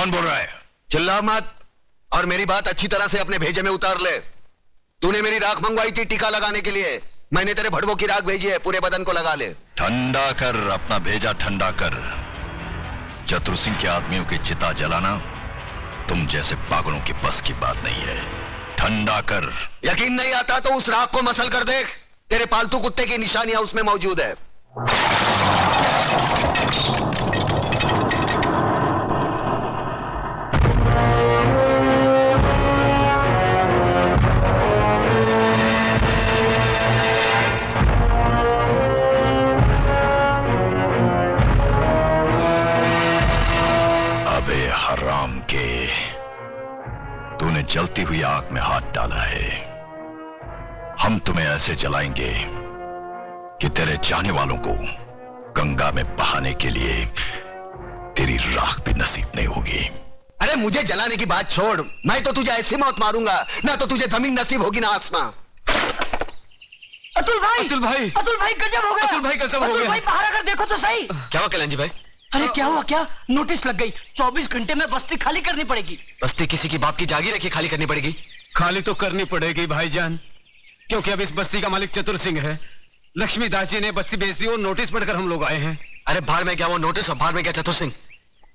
कौन बोल रहा है? चिल्ला मत और मेरी बात अच्छी तरह से अपने भेजे में उतार ले। तूने मेरी राख मंगवाई थी टीका लगाने के लिए, मैंने तेरे भड़वों की राख भेजी है, पूरे बदन को लगा ले। ठंडा कर अपना भेजा, ठंडा कर। चतुर सिंह के आदमियों की चिता जलाना तुम जैसे पागलों की बस की बात नहीं है। ठंडा कर। यकीन नहीं आता तो उस राख को मसल कर देख, तेरे पालतू कुत्ते की निशानियां उसमें मौजूद है। अबे हराम के, तूने जलती हुई आग में हाथ डाला है। हम तुम्हें ऐसे जलाएंगे कि तेरे चाहने वालों को गंगा में बहाने के लिए तेरी राख भी नसीब नहीं होगी। अरे मुझे जलाने की बात छोड़, मैं तो तुझे ऐसी मौत मारूंगा ना तो तुझे जमीन नसीब होगी ना आसमां। अतुल भाई, अतुल भाई, अतुल भाई गजब हो गया। अतुल भाई गजब हो गया। अतुल भाई बाहर आकर देखो तो सही। क्या हुआ कल्याण जी भाई? अरे क्या हुआ? क्या नोटिस लग गई, 24 घंटे में बस्ती खाली करनी पड़ेगी। बस्ती किसी की बाप की जागीर है कि खाली करनी पड़ेगी? खाली तो करनी पड़ेगी भाईजान, क्योंकि अब इस बस्ती का मालिक चतुर सिंह है। लक्ष्मीदास जी ने बस्ती बेच दी और नोटिस पढ़कर हम लोग आए हैं। अरे भाड़ में क्या वो नोटिस और भाड़ में क्या चतुर सिंह?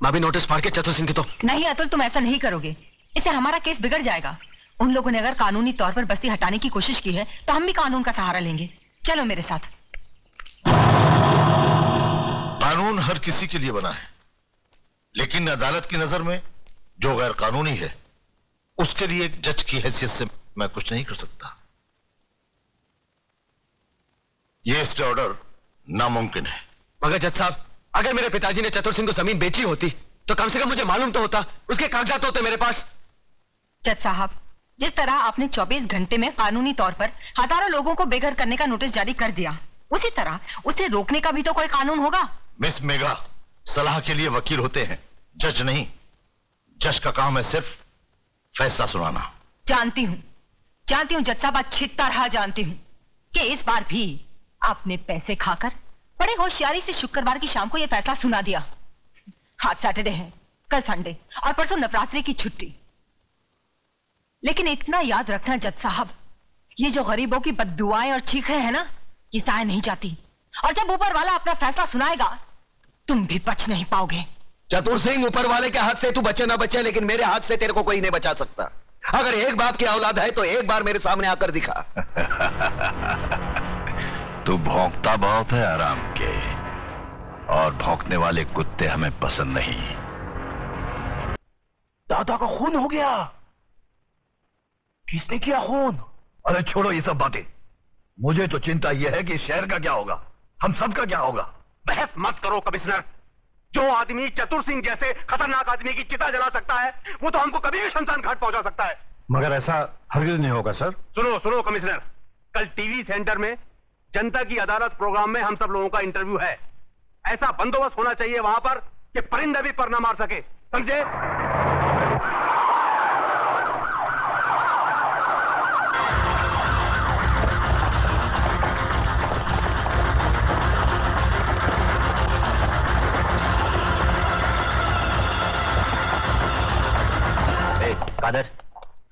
मैं भी नोटिस फाड़ के चतुर सिंह की तो। नहीं अतुल, तुम ऐसा नहीं करोगे, इससे हमारा केस बिगड़ जाएगा। उन लोगों ने अगर कानूनी तौर पर बस्ती हटाने की कोशिश की है तो हम भी कानून का सहारा लेंगे। चलो मेरे साथ। कानून हर किसी के लिए बना है, लेकिन अदालत की नजर में जो गैर कानूनी है उसके लिए एक जज की हैसियत से मैं कुछ नहीं कर सकता। यह स्टे ऑर्डर नामुमकिन है। मगर जज साहब, अगर मेरे पिताजी ने चतुर सिंह को जमीन बेची होती तो कम से कम मुझे मालूम तो होता, उसके कागजात होते मेरे पास। जज साहब, जिस तरह आपने 24 घंटे में कानूनी तौर पर हजारों लोगों को बेघर करने का नोटिस जारी कर दिया, उसी तरह उसे रोकने का भी तो कोई कानून होगा। मिस मेघा, सलाह के लिए वकील होते हैं, जज नहीं। जज का काम है सिर्फ फैसला सुनाना। जानती हूँ जज साहब, अच्छी तरह जानती हूँ कि इस बार भी आपने पैसे खाकर बड़े होशियारी से शुक्रवार की शाम को यह फैसला सुना दिया। आज सैटरडे है, कल संडे और परसों नवरात्रि की छुट्टी। लेकिन इतना याद रखना जज साहब, ये जो गरीबों की बद्दुआएं और चीखें हैं ना, ये सह नहीं जाती। और जब ऊपर वाला अपना फैसला सुनाएगा तुम भी बच नहीं पाओगे। चतुर सिंह, ऊपर वाले के हाथ से तू बचे ना बचे, लेकिन मेरे हाथ से तेरे को कोई नहीं बचा सकता। अगर एक बाप की औलाद है तो एक बार मेरे सामने आकर दिखा। तू भौंकता बहुत है आराम के, और भौंकने वाले कुत्ते हमें पसंद नहीं। दादा का खून हो गया। किसने किया खून? अरे छोड़ो ये सब बातें, मुझे तो चिंता यह है कि शहर का क्या होगा, हम सब का क्या होगा। बहस मत करो कमिश्नर। जो आदमी चतुर सिंह जैसे खतरनाक आदमी की चिता जला सकता है, वो तो हमको कभी भी शमशान घाट पहुंचा सकता है। मगर ऐसा हरगिज नहीं होगा सर। सुनो सुनो कमिश्नर, कल टीवी सेंटर में जनता की अदालत प्रोग्राम में हम सब लोगों का इंटरव्यू है। ऐसा बंदोबस्त होना चाहिए वहां पर कि परिंदा भी पर न मार सके, समझे? कादर,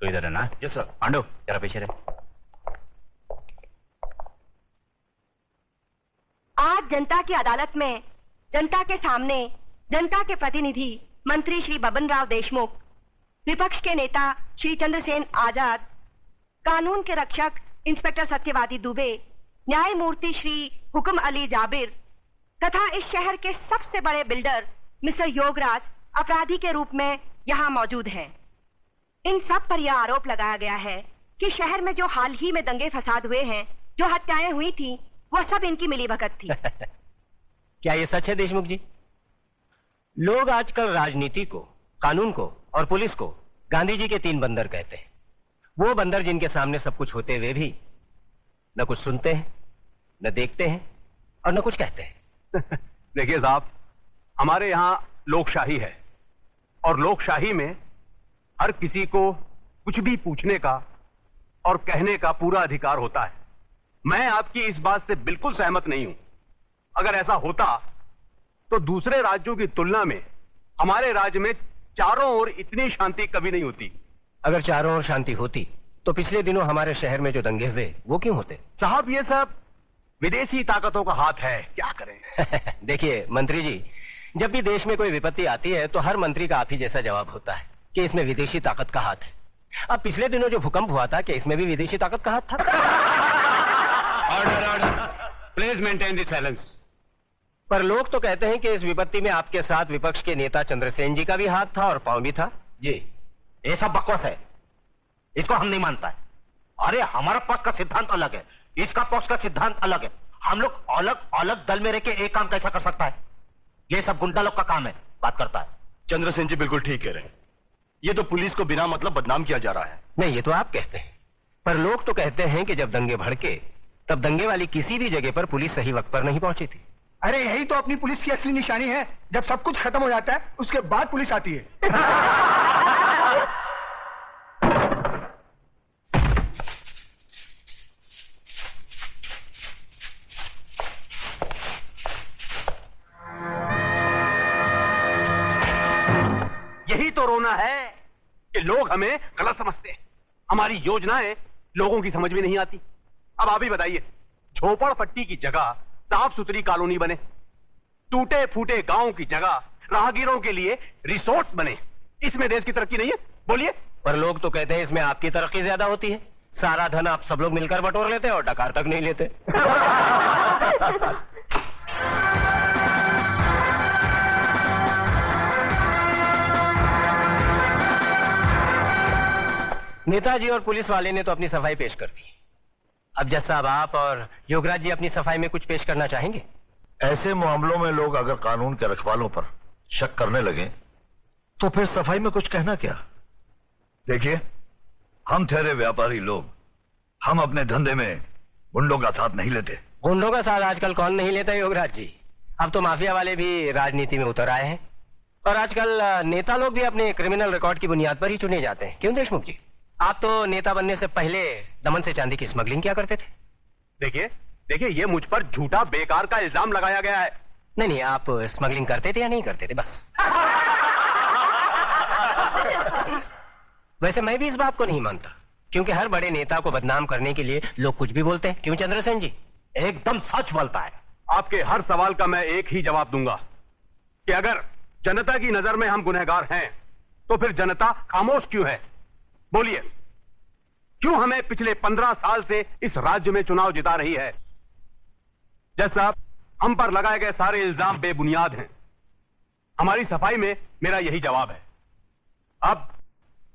तो इधर है ना? Yes sir. पांडु, जरा पीछे रहे। आज जनता की अदालत में जनता के सामने जनता के प्रतिनिधि मंत्री श्री बबन राव देशमुख, विपक्ष के नेता श्री चंद्रसेन आजाद, कानून के रक्षक इंस्पेक्टर सत्यवादी दुबे, न्यायमूर्ति श्री हुक्म अली जाबिर तथा इस शहर के सबसे बड़े बिल्डर मिस्टर योगराज अपराधी के रूप में यहाँ मौजूद हैं। इन सब पर यह आरोप लगाया गया है कि शहर में जो हाल ही में दंगे फसाद हुए हैं, जो हत्याएं हुई थी, वो सब इनकी मिलीभगत थी। क्या ये सच है देशमुख जी? लोग आजकल राजनीति को, कानून को और पुलिस को गांधी जी के 3 बंदर कहते हैं। वो बंदर जिनके सामने सब कुछ होते हुए भी न कुछ सुनते हैं, न देखते हैं और न कुछ कहते हैं। देखिए साहब, हमारे यहाँ लोकशाही है और लोकशाही में हर किसी को कुछ भी पूछने का और कहने का पूरा अधिकार होता है। मैं आपकी इस बात से बिल्कुल सहमत नहीं हूं। अगर ऐसा होता तो दूसरे राज्यों की तुलना में हमारे राज्य में चारों ओर इतनी शांति कभी नहीं होती। अगर चारों ओर शांति होती तो पिछले दिनों हमारे शहर में जो दंगे हुए वो क्यों होते? साहब ये सब विदेशी ताकतों का हाथ है, क्या करें। देखिए मंत्री जी, जब भी देश में कोई विपत्ति आती है तो हर मंत्री का आप ही जैसा जवाब होता है कि इसमें विदेशी ताकत का हाथ है। अब पिछले दिनों जो भूकंप हुआ था, क्या इसमें भी विदेशी ताकत का हाथ था? Order order, please maintain the silence. पर लोग तो कहते हैं कि इस विपत्ति में आपके साथ विपक्ष के नेता चंद्रसेन जी का भी हाथ था और पांव भी था। जी, ये सब बकवास है, इसको हम नहीं मानता है। अरे हमारा पक्ष का सिद्धांत अलग है, इसका पक्ष का सिद्धांत अलग है। हम लोग अलग अलग दल में रह के एक काम कैसा कर सकता है? ये सब गुंडा लोग का काम है, बात करता है। चंद्रसेन जी बिल्कुल ठीक कह रहे हैं, ये तो पुलिस को बिना मतलब बदनाम किया जा रहा है। नहीं, ये तो आप कहते हैं, पर लोग तो कहते हैं कि जब दंगे भड़के तब दंगे वाली किसी भी जगह पर पुलिस सही वक्त पर नहीं पहुंची थी। अरे यही तो अपनी पुलिस की असली निशानी है, जब सब कुछ खत्म हो जाता है उसके बाद पुलिस आती है। यही तो रोना है कि लोग हमें गलत समझते हैं, हमारी योजनाएं लोगों की समझ में नहीं आती। अब आप ही बताइए, झोपड़पट्टी की जगह साफ सुथरी कॉलोनी बने, टूटे फूटे गांव की जगह राहगीरों के लिए रिसोर्ट बने, इसमें देश की तरक्की नहीं है? बोलिए। पर लोग तो कहते हैं इसमें आपकी तरक्की ज्यादा होती है, सारा धन आप सब लोग मिलकर बटोर लेते हैं और डकार तक नहीं लेते। नेताजी और पुलिस वाले ने तो अपनी सफाई पेश कर दी। अब जज साहब, आप और योगराज जी अपनी सफाई में कुछ पेश करना चाहेंगे? ऐसे मामलों में लोग अगर कानून के रखवालों पर शक करने लगे तो फिर सफाई में कुछ कहना क्या? देखिए, हम ठहरे व्यापारी लोग, हम अपने धंधे में गुंडों का साथ नहीं लेते। गुंडों का साथ आजकल कौन नहीं लेता योगराज जी? अब तो माफिया वाले भी राजनीति में उतर आए हैं और आजकल नेता लोग भी अपने क्रिमिनल रिकॉर्ड की बुनियाद पर ही चुने जाते हैं। क्यों देशमुख जी, आप तो नेता बनने से पहले दमन से चांदी की स्मगलिंग क्या करते थे? देखिए देखिए, ये मुझ पर झूठा बेकार का इल्जाम लगाया गया है। नहीं नहीं, आप स्मगलिंग करते थे या नहीं करते थे? बस। वैसे मैं भी इस बात को नहीं मानता, क्योंकि हर बड़े नेता को बदनाम करने के लिए लोग कुछ भी बोलते हैं। क्यों चंद्रसेन जी? एकदम सच बोलता है। आपके हर सवाल का मैं एक ही जवाब दूंगा कि अगर जनता की नजर में हम गुनहगार हैं तो फिर जनता खामोश क्यों है? बोलिए, क्यों हमें पिछले 15 साल से इस राज्य में चुनाव जिता रही है? जज साहब, हम पर लगाए गए सारे इल्जाम बेबुनियाद हैं। हमारी सफाई में मेरा यही जवाब है। अब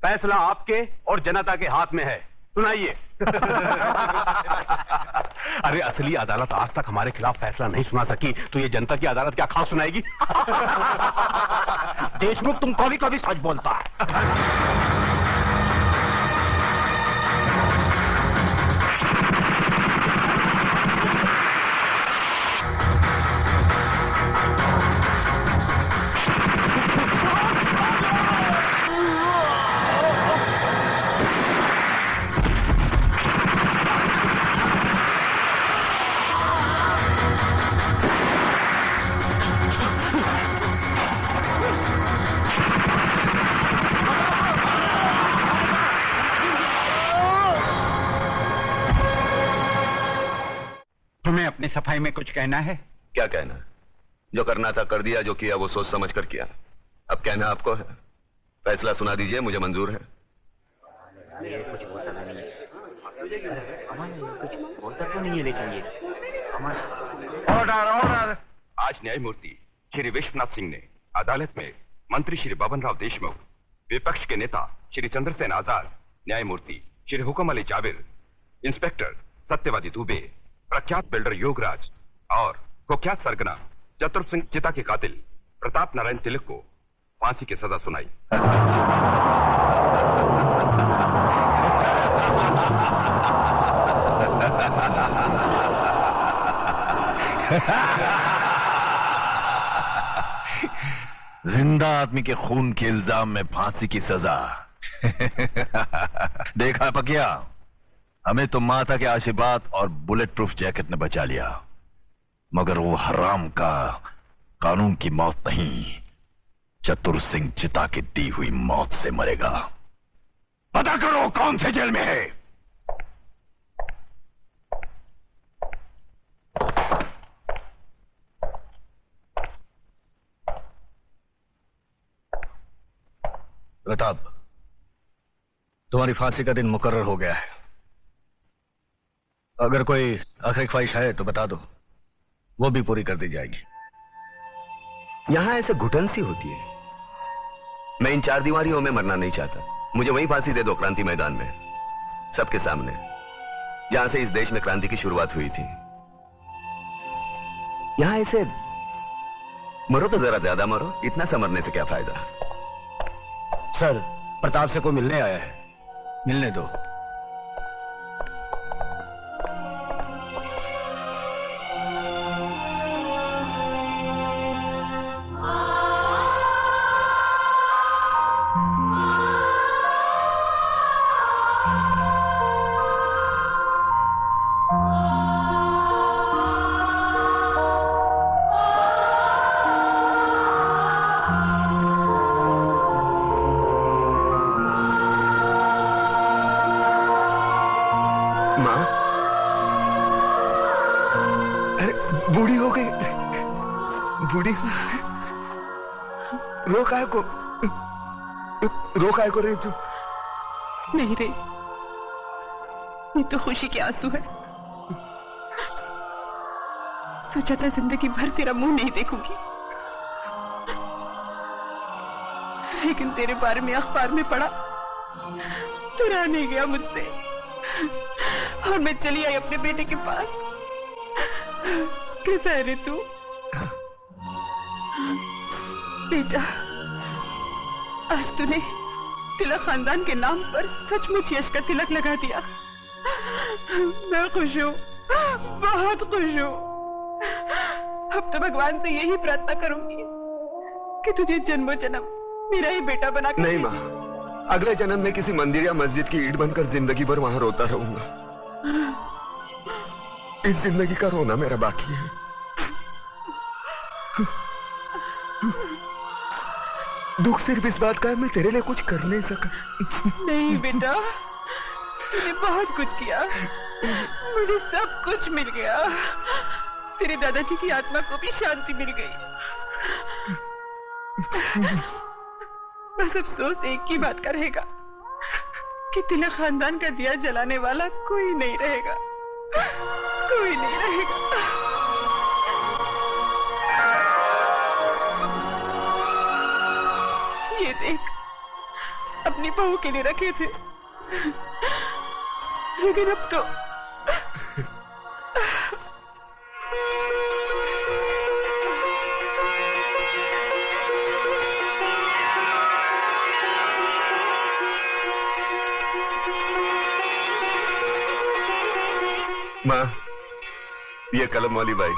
फैसला आपके और जनता के हाथ में है, सुनाइए। अरे असली अदालत आज तक हमारे खिलाफ फैसला नहीं सुना सकी तो ये जनता की अदालत क्या खास सुनाएगी? देशमुख, तुम कभी कभी सच बोलता है। तुम्हें अपनी सफाई में कुछ कहना है? क्या कहना है? जो करना था कर दिया, जो किया वो सोच समझ कर किया। अब कहना आपको है। फैसला सुना दीजिए, मुझे मंजूर है। Order order. आज न्यायमूर्ति श्री विश्वनाथ सिंह ने अदालत में मंत्री श्री बबन राव देशमुख, विपक्ष के नेता श्री चंद्रसेन आजाद, न्यायमूर्ति श्री हुकुम अली जाबिर, इंस्पेक्टर सत्यवादी दुबे, प्रख्यात बिल्डर योगराज और कुख्यात सरगना चतुर सिंह चिता के कातिल प्रताप नारायण तिलक को फांसी की सजा सुनाई। जिंदा आदमी के खून के इल्जाम में फांसी की सजा। देखा पकिया, हमें तो माता के आशीर्वाद और बुलेट प्रूफ जैकेट ने बचा लिया, मगर वो हराम का कानून की मौत नहीं। चतुर सिंह चिता की दी हुई मौत से मरेगा। पता करो कौन से जेल में है। प्रताप, तुम्हारी फांसी का दिन मुकर्रर हो गया है। अगर कोई आखिरी ख्वाहिश है तो बता दो, वो भी पूरी कर दी जाएगी। यहां ऐसे घुटन सी होती है। मैं इन 4 दीवारियों में मरना नहीं चाहता। मुझे वहीं फांसी दे दो, क्रांति मैदान में, सबके सामने, जहां से इस देश में क्रांति की शुरुआत हुई थी। यहां ऐसे मरो तो जरा ज्यादा मरो, इतना सा मरने से क्या फायदा। सर, प्रताप से कोई मिलने आया है। मिलने दो। बूढ़ी हो गई। बूढ़ी रो काय को रे तू? नहीं रे, ये तो खुशी के आंसू है। सोचा था जिंदगी भर तेरा मुंह नहीं देखूंगी, लेकिन तेरे बारे में अखबार में पढ़ा तो रहा नहीं गया मुझसे, और मैं चली आई अपने बेटे के पास। कैसा है रे तू? बेटा, आज तूने तिलक खानदान के नाम पर सचमुच यश का तिलक लगा दिया। मैं खुश हूँ, बहुत खुश हूँ। अब तो भगवान से यही प्रार्थना करूंगी कि तुझे जन्मों जन्म मेरा ही बेटा बना कर। नहीं माँ, अगले जन्म में किसी मंदिर या मस्जिद की ईंट बनकर जिंदगी भर वहां रोता रहूंगा। इस जिंदगी का रोना मेरा बाकी है। दुख सिर्फ इस बात का है, मैं तेरे लिए कुछ कर नहीं सका। नहीं बेटा, तूने बहुत कुछ किया, मुझे सब कुछ मिल गया। तेरे दादाजी की आत्मा को भी शांति मिल गई। बस अफसोस एक ही बात का रहेगा कि तिलक खानदान का दिया जलाने वाला कोई नहीं रहेगा, कोई नहीं रहेगा। ये देख, अपनी बहू के लिए रखे थे, लेकिन अब तो माँ, ये कलम वाली बाई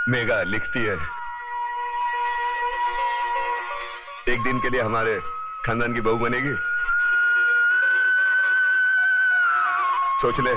मेघा लिखती है, एक दिन के लिए हमारे खानदान की बहू बनेगी। सोच ले।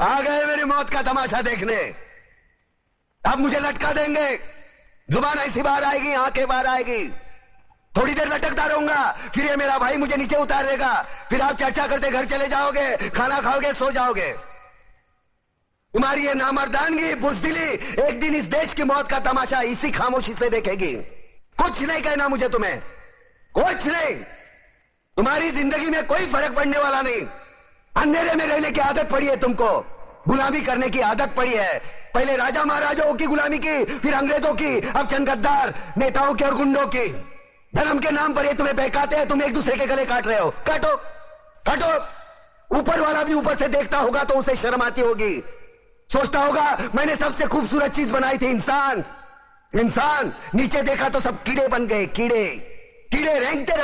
आ गए मेरी मौत का तमाशा देखने। अब मुझे लटका देंगे, जुबान ऐसी बाहर आएगी, आंखें बाहर आएगी। थोड़ी देर लटकता रहूंगा, फिर ये मेरा भाई मुझे नीचे उतार देगा, फिर आप चर्चा करते घर चले जाओगे, खाना खाओगे, सो जाओगे। तुम्हारी ये नामर्दानगी, बुज़दिली एक दिन इस देश की मौत का तमाशा इसी खामोशी से देखेगी। कुछ नहीं कहना मुझे तुम्हें, कुछ नहीं। तुम्हारी जिंदगी में कोई फर्क पड़ने वाला नहीं। अंधेरे में रहने की आदत पड़ी है तुमको, गुलामी करने की आदत पड़ी है। पहले राजा महाराजाओं की गुलामी की, फिर अंग्रेजों की, अब चंद गद्दार नेताओं की और गुंडों की। धर्म के नाम पर ये तुम्हें बहकाते हैं, तुम एक दूसरे के गले काट रहे हो। काटो काटो। ऊपर वाला भी ऊपर से देखता होगा तो उसे शर्म आती होगी, सोचता होगा मैंने सबसे खूबसूरत चीज बनाई थी, इंसान। इंसान नीचे देखा तो सब कीड़े बन गए, कीड़े। कीड़े रेंगते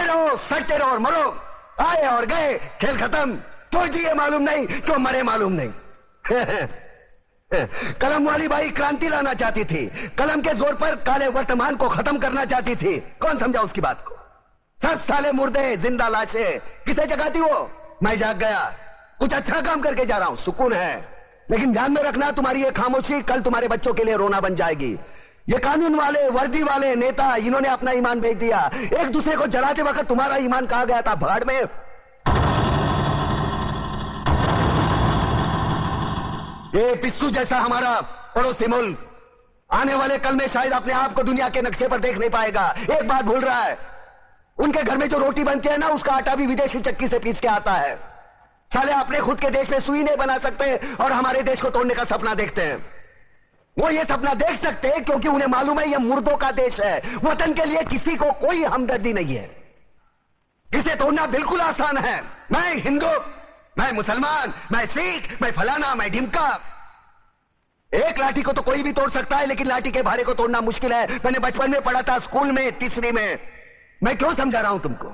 रहो, सटते रहो और मरो। आए और गए, खेल खत्म। क्यों जिए मालूम नहीं, क्यों मरे मालूम नहीं। कलम वाली बाई क्रांति लाना चाहती थी, कलम के जोर पर काले वर्तमान को खत्म करना चाहती थी। कौन समझा उसकी बात को? सब साले मुर्दे, जिंदा लाशें। किसे जगाती वो? मैं जाग गया, कुछ अच्छा काम करके जा रहा हूं, सुकून है। लेकिन ध्यान में रखना, तुम्हारी ये खामोशी कल तुम्हारे बच्चों के लिए रोना बन जाएगी। ये कानून वाले, वर्दी वाले नेता, इन्होंने अपना ईमान बेच दिया। एक दूसरे को जलाते वक्त तुम्हारा ईमान कहां गया था? भाड़ में। ये पिस्सू जैसा हमारा पड़ोसी मुल्क आने वाले कल में शायद अपने आप को दुनिया के नक्शे पर देख नहीं पाएगा। एक बात भूल रहा है, उनके घर में जो रोटी बनती है ना, उसका आटा भी विदेशी चक्की से पीस के आता है। साले अपने खुद के देश में सुई नहीं बना सकते और हमारे देश को तोड़ने का सपना देखते हैं। वो ये सपना देख सकते हैं क्योंकि उन्हें मालूम है ये मुर्दों का देश है। वतन के लिए किसी को कोई हमदर्दी नहीं है। इसे तोड़ना बिल्कुल आसान है। मैं हिंदू, मैं मुसलमान, मैं सिख, मैं फलाना, मैं ढिमका। एक लाठी को तो कोई भी तोड़ सकता है, लेकिन लाठी के भारे को तोड़ना मुश्किल है। मैंने बचपन में पढ़ा था, स्कूल में, तीसरी में। मैं क्यों समझा रहा हूं तुमको?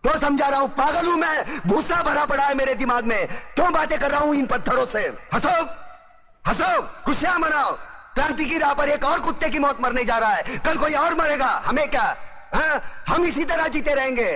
क्यों समझा रहा हूं? पागल हूं मैं? भूसा भरा पड़ा है मेरे दिमाग में। क्यों बातें कर रहा हूं इन पत्थरों से? हंसो हंसो, खुशियां मनाओ। क्रांति की राह पर एक और कुत्ते की मौत मरने जा रहा है, कल कोई और मरेगा। हमें क्या? हम इसी तरह जीते रहेंगे।